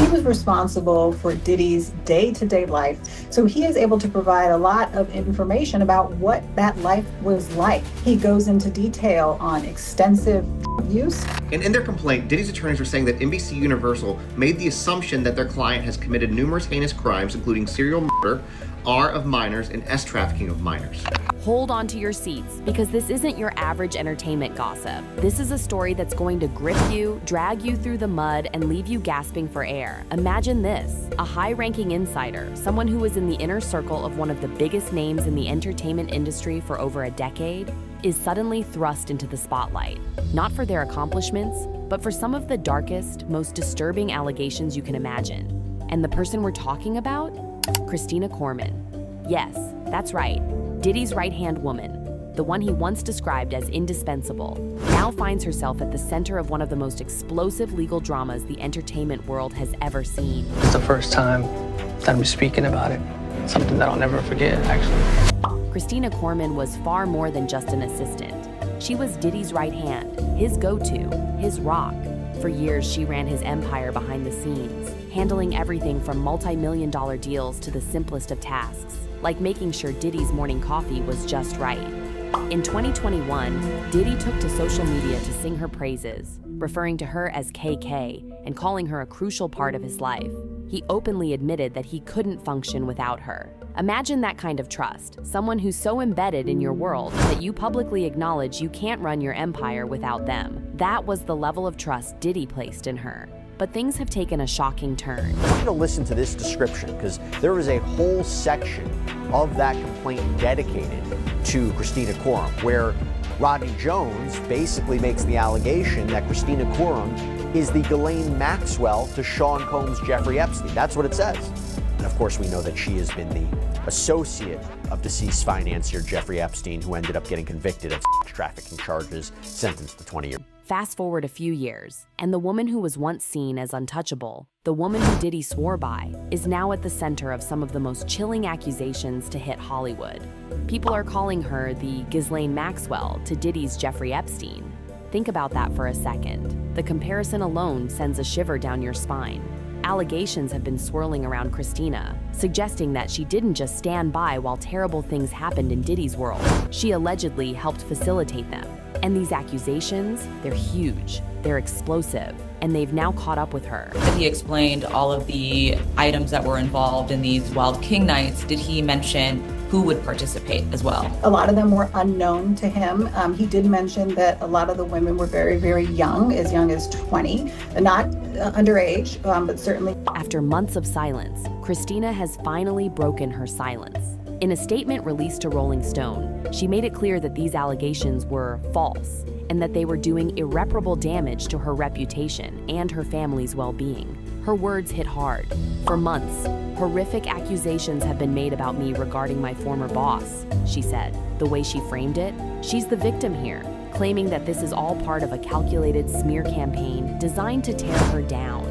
was responsible for Diddy's day-to-day life, so he is able to provide a lot of information about what that life was like. He goes into detail on extensive use. And in their complaint, Diddy's attorneys are saying that NBC Universal made the assumption that their client has committed numerous heinous crimes, including serial murder, R of minors, and S trafficking of minors. Hold on to your seats, because this isn't your average entertainment gossip. This is a story that's going to grip you, drag you through the mud, and leave you gasping for air. Imagine this: a high-ranking insider, someone who was in the inner circle of one of the biggest names in the entertainment industry for over a decade, is suddenly thrust into the spotlight. Not for their accomplishments, but for some of the darkest, most disturbing allegations you can imagine. And the person we're talking about? Christina Korman. Yes, that's right. Diddy's right-hand woman, the one he once described as indispensable, now finds herself at the center of one of the most explosive legal dramas the entertainment world has ever seen. It's the first time that I'm speaking about it. Something that I'll never forget, actually. Christina Korman was far more than just an assistant. She was Diddy's right hand, his go-to, his rock. For years, she ran his empire behind the scenes, handling everything from multi-million-dollar deals to the simplest of tasks, like making sure Diddy's morning coffee was just right. In 2021, Diddy took to social media to sing her praises, referring to her as KK and calling her a crucial part of his life. He openly admitted that he couldn't function without her. Imagine that kind of trust, someone who's so embedded in your world that you publicly acknowledge you can't run your empire without them. That was the level of trust Diddy placed in her. But things have taken a shocking turn. I want you to listen to this description, because there is a whole section of that complaint dedicated to Christina Korum, where Rodney Jones basically makes the allegation that Christina Korum is the Ghislaine Maxwell to Sean Combs' Jeffrey Epstein. That's what it says. And of course, we know that she has been the associate of deceased financier Jeffrey Epstein, who ended up getting convicted of trafficking charges, sentenced to 20 years. Fast forward a few years, and the woman who was once seen as untouchable, the woman who Diddy swore by, is now at the center of some of the most chilling accusations to hit Hollywood. People are calling her the Ghislaine Maxwell to Diddy's Jeffrey Epstein. Think about that for a second. The comparison alone sends a shiver down your spine. Allegations have been swirling around Christina, suggesting that she didn't just stand by while terrible things happened in Diddy's world. She allegedly helped facilitate them. And these accusations, they're huge, they're explosive, and they've now caught up with her. He explained all of the items that were involved in these Wild King nights. Did he mention who would participate as well? A lot of them were unknown to him. He did mention that a lot of the women were very, very young as 20, not underage, but certainly. After months of silence, Christina has finally broken her silence. In a statement released to Rolling Stone, she made it clear that these allegations were false and that they were doing irreparable damage to her reputation and her family's well-being. Her words hit hard. For months, horrific accusations have been made about me regarding my former boss, she said. The way she framed it, she's the victim here, claiming that this is all part of a calculated smear campaign designed to tear her down.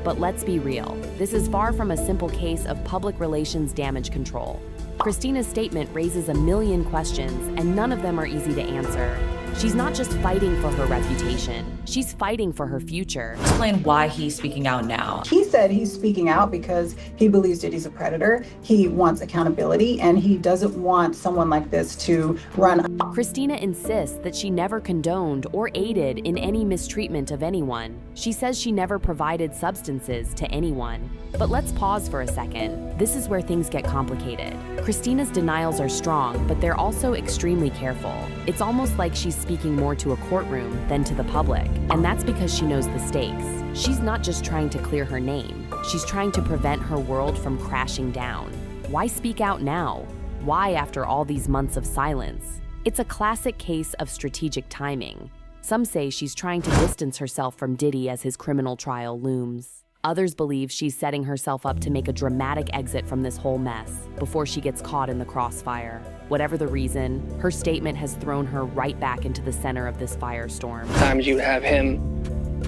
But let's be real, this is far from a simple case of public relations damage control. Christina's statement raises a million questions, and none of them are easy to answer. She's not just fighting for her reputation, she's fighting for her future. Explain why he's speaking out now. He said he's speaking out because he believes Diddy's a predator, he wants accountability, and he doesn't want someone like this to run. Christina insists that she never condoned or aided in any mistreatment of anyone. She says she never provided substances to anyone. But let's pause for a second. This is where things get complicated. Christina's denials are strong, but they're also extremely careful. It's almost like she's speaking more to a courtroom than to the public, and that's because she knows the stakes. She's not just trying to clear her name, she's trying to prevent her world from crashing down. Why speak out now? Why after all these months of silence? It's a classic case of strategic timing. Some say she's trying to distance herself from Diddy as his criminal trial looms. Others believe she's setting herself up to make a dramatic exit from this whole mess before she gets caught in the crossfire. Whatever the reason, her statement has thrown her right back into the center of this firestorm. Sometimes you have him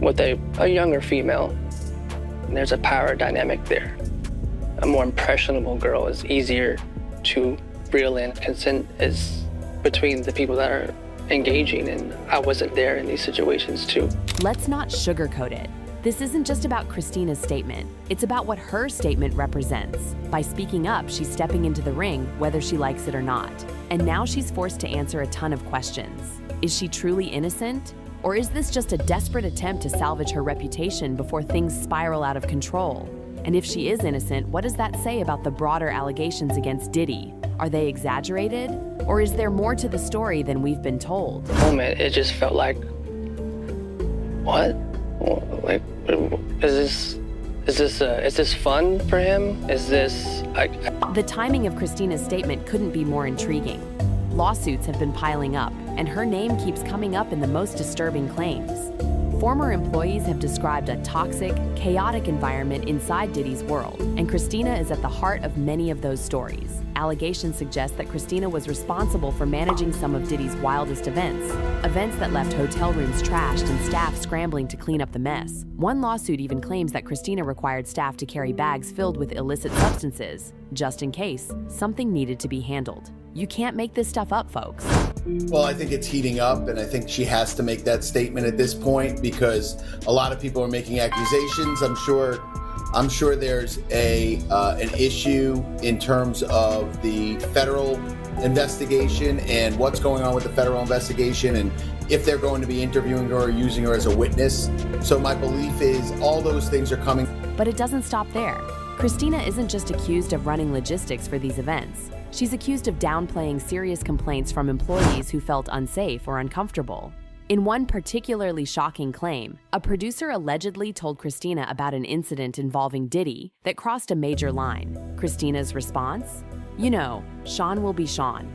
with a younger female, and there's a power dynamic there. A more impressionable girl is easier to reel in. Consent is between the people that are engaging, and I wasn't there in these situations too. Let's not sugarcoat it. This isn't just about Christina's statement, it's about what her statement represents. By speaking up, she's stepping into the ring, whether she likes it or not. And now she's forced to answer a ton of questions. Is she truly innocent? Or is this just a desperate attempt to salvage her reputation before things spiral out of control? And if she is innocent, what does that say about the broader allegations against Diddy? Are they exaggerated? Or is there more to the story than we've been told? Moment, it just felt like, what? Like, is this fun for him? Is this The timing of Christina's statement couldn't be more intriguing. Lawsuits have been piling up, and her name keeps coming up in the most disturbing claims. Former employees have described a toxic, chaotic environment inside Diddy's world, and Christina is at the heart of many of those stories. Allegations suggest that Christina was responsible for managing some of Diddy's wildest events that left hotel rooms trashed and staff scrambling to clean up the mess. One lawsuit even claims that Christina required staff to carry bags filled with illicit substances, just in case something needed to be handled. You can't make this stuff up, folks. Well, I think it's heating up, and I think she has to make that statement at this point because a lot of people are making accusations. I'm sure there's an issue in terms of the federal investigation and what's going on with the federal investigation and if they're going to be interviewing her or using her as a witness. So my belief is all those things are coming. But it doesn't stop there. Christina isn't just accused of running logistics for these events. She's accused of downplaying serious complaints from employees who felt unsafe or uncomfortable. In one particularly shocking claim, a producer allegedly told Christina about an incident involving Diddy that crossed a major line. Christina's response? You know, Sean will be Sean.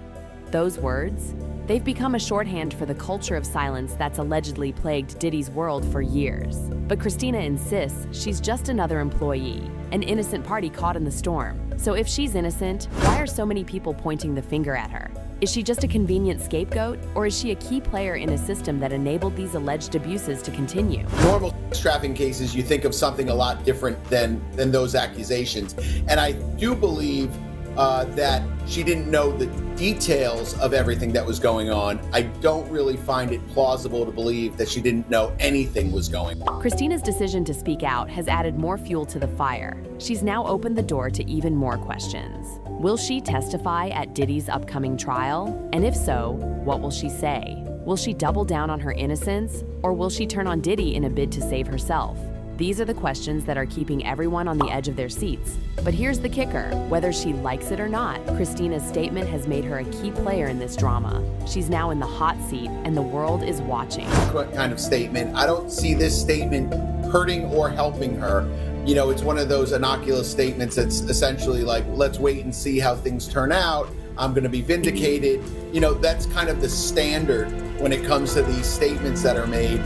Those words? They've become a shorthand for the culture of silence that's allegedly plagued Diddy's world for years. But Christina insists she's just another employee, an innocent party caught in the storm. So if she's innocent, why are so many people pointing the finger at her? Is she just a convenient scapegoat, or is she a key player in a system that enabled these alleged abuses to continue? Normal sex trafficking cases, you think of something a lot different than those accusations. And I do believe that she didn't know the details of everything that was going on. I don't really find it plausible to believe that she didn't know anything was going on. Christina's decision to speak out has added more fuel to the fire. She's now opened the door to even more questions. Will she testify at Diddy's upcoming trial? And if so, what will she say? Will she double down on her innocence, or will she turn on Diddy in a bid to save herself? These are the questions that are keeping everyone on the edge of their seats. But here's the kicker. Whether she likes it or not, Christina's statement has made her a key player in this drama. She's now in the hot seat, and the world is watching. What kind of statement? I don't see this statement hurting or helping her. You know, it's one of those innocuous statements that's essentially like, let's wait and see how things turn out. I'm going to be vindicated. You know, that's kind of the standard when it comes to these statements that are made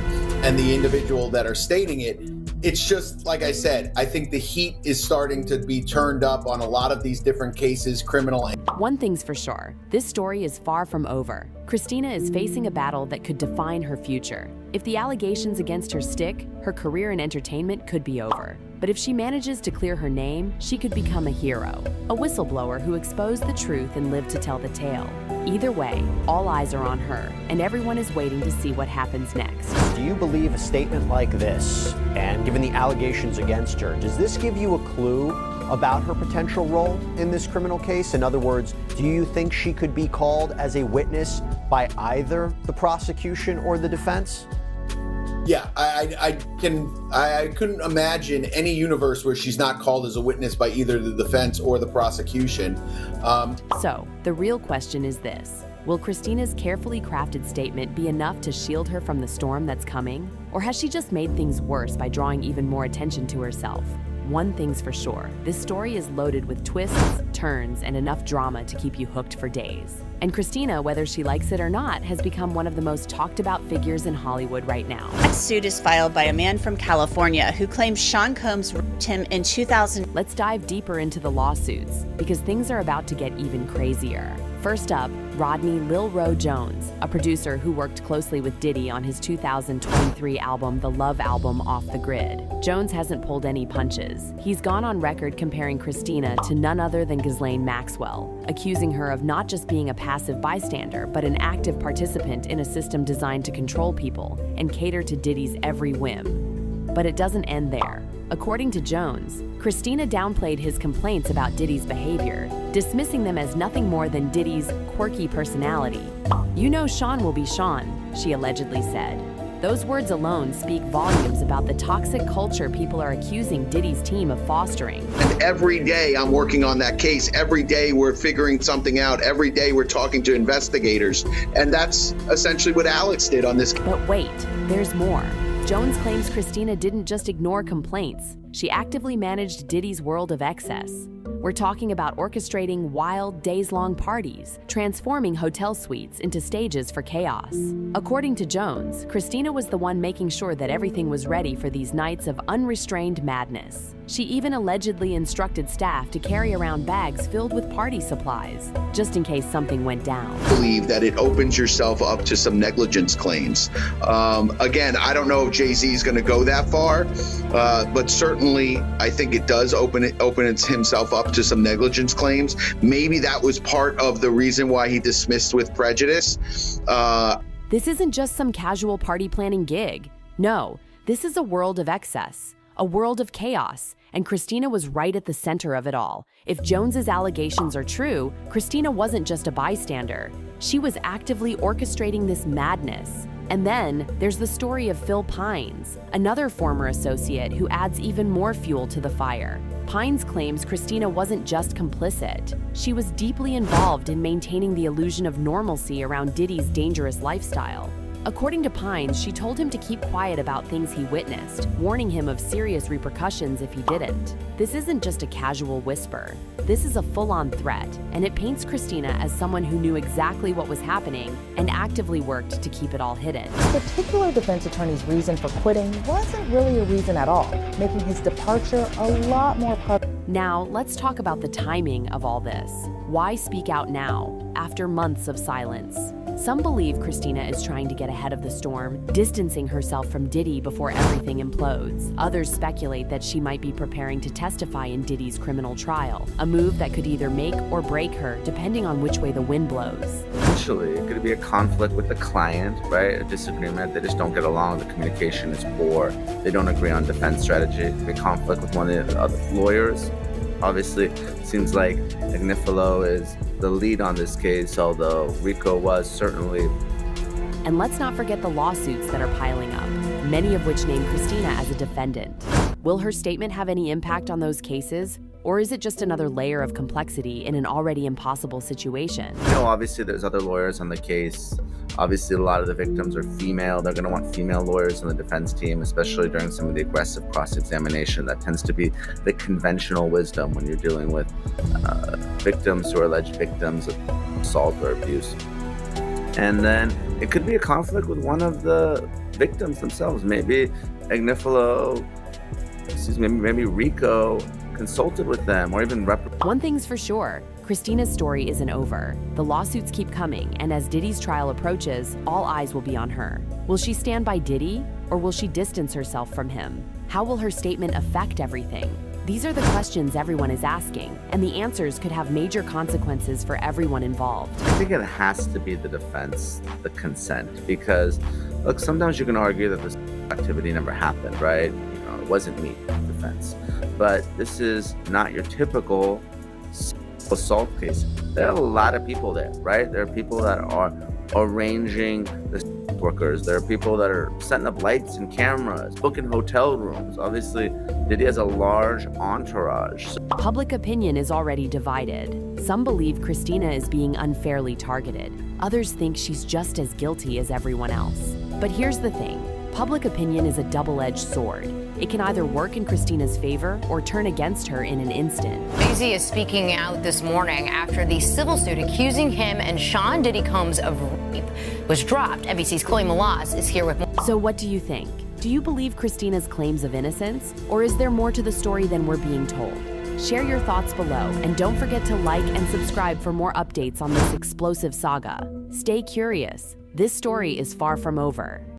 and the individual that are stating it. It's just, like I said, I think the heat is starting to be turned up on a lot of these different cases, criminal. One thing's for sure, this story is far from over. Christina is facing a battle that could define her future. If the allegations against her stick, her career in entertainment could be over. But if she manages to clear her name, she could become a hero, a whistleblower who exposed the truth and lived to tell the tale. Either way, all eyes are on her, and everyone is waiting to see what happens next. Do you believe a statement like this, and given the allegations against her, does this give you a clue about her potential role in this criminal case? In other words, do you think she could be called as a witness by either the prosecution or the defense? Yeah, I couldn't imagine any universe where she's not called as a witness by either the defense or the prosecution. So, the real question is this. Will Christina's carefully crafted statement be enough to shield her from the storm that's coming? Or has she just made things worse by drawing even more attention to herself? One thing's for sure, this story is loaded with twists, turns, and enough drama to keep you hooked for days. And Christina, whether she likes it or not, has become one of the most talked about figures in Hollywood right now. A suit is filed by a man from California who claims Sean Combs raped him in 2000. Let's dive deeper into the lawsuits, because things are about to get even crazier. First up, Rodney Lil Ro Jones, a producer who worked closely with Diddy on his 2023 album, The Love Album, Off the Grid. Jones hasn't pulled any punches. He's gone on record comparing Christina to none other than Ghislaine Maxwell, accusing her of not just being a passive bystander, but an active participant in a system designed to control people and cater to Diddy's every whim. But it doesn't end there. According to Jones, Christina downplayed his complaints about Diddy's behavior, dismissing them as nothing more than Diddy's quirky personality. "You know Sean will be Sean," she allegedly said. Those words alone speak volumes about the toxic culture people are accusing Diddy's team of fostering. And every day I'm working on that case. Every day we're figuring something out. Every day we're talking to investigators. And that's essentially what Alex did on this. But wait, there's more. Jones claims Christina didn't just ignore complaints. She actively managed Diddy's world of excess. We're talking about orchestrating wild, days-long parties, transforming hotel suites into stages for chaos. According to Jones, Christina was the one making sure that everything was ready for these nights of unrestrained madness. She even allegedly instructed staff to carry around bags filled with party supplies, just in case something went down. I believe that it opens yourself up to some negligence claims. Again, I don't know if Jay-Z is going to go that far, but certainly I think it does open himself up to some negligence claims. Maybe that was part of the reason why he dismissed with prejudice. This isn't just some casual party planning gig. No, this is a world of excess, a world of chaos, and Christina was right at the center of it all. If Jones's allegations are true, Christina wasn't just a bystander. She was actively orchestrating this madness. And then there's the story of Phil Pines, another former associate who adds even more fuel to the fire. Pines claims Christina wasn't just complicit. She was deeply involved in maintaining the illusion of normalcy around Diddy's dangerous lifestyle. According to Pines, she told him to keep quiet about things he witnessed, warning him of serious repercussions if he didn't. This isn't just a casual whisper. This is a full-on threat, and it paints Christina as someone who knew exactly what was happening and actively worked to keep it all hidden. This particular defense attorney's reason for quitting wasn't really a reason at all, making his departure a lot more public. Now, let's talk about the timing of all this. Why speak out now, after months of silence? Some believe Christina is trying to get ahead of the storm, distancing herself from Diddy before everything implodes. Others speculate that she might be preparing to testify in Diddy's criminal trial, a move that could either make or break her, depending on which way the wind blows. Initially, it could be a conflict with the client, right? A disagreement. They just don't get along. The communication is poor. They don't agree on defense strategy. It could be a conflict with one of the other lawyers. Obviously, it seems like Agnifilo is the lead on this case, although Rico was certainly. And let's not forget the lawsuits that are piling up, many of which name Christina as a defendant. Will her statement have any impact on those cases? Or is it just another layer of complexity in an already impossible situation? You know, obviously there's other lawyers on the case. Obviously, a lot of the victims are female. They're going to want female lawyers on the defense team, especially during some of the aggressive cross-examination. That tends to be the conventional wisdom when you're dealing with victims who are alleged victims of assault or abuse. And then it could be a conflict with one of the victims themselves. Maybe Agnifilo, maybe Rico consulted with them or even One thing's for sure, Christina's story isn't over. The lawsuits keep coming, and as Diddy's trial approaches, all eyes will be on her. Will she stand by Diddy, or will she distance herself from him? How will her statement affect everything? These are the questions everyone is asking, and the answers could have major consequences for everyone involved. I think it has to be the defense, the consent, because look, sometimes you can argue that this activity never happened, right? You know, it wasn't me, defense. But this is not your typical assault case. There are a lot of people there, right? There are people that are arranging the workers. There are people that are setting up lights and cameras, booking hotel rooms. Obviously, Diddy has a large entourage. Public opinion is already divided. Some believe Christina is being unfairly targeted. Others think she's just as guilty as everyone else. But here's the thing. Public opinion is a double-edged sword. It can either work in Christina's favor or turn against her in an instant. Jay-Z is speaking out this morning after the civil suit accusing him and Sean Diddy Combs of rape was dropped. NBC's Chloe Malas is here with more. So what do you think? Do you believe Christina's claims of innocence? Or is there more to the story than we're being told? Share your thoughts below, and don't forget to like and subscribe for more updates on this explosive saga. Stay curious. This story is far from over.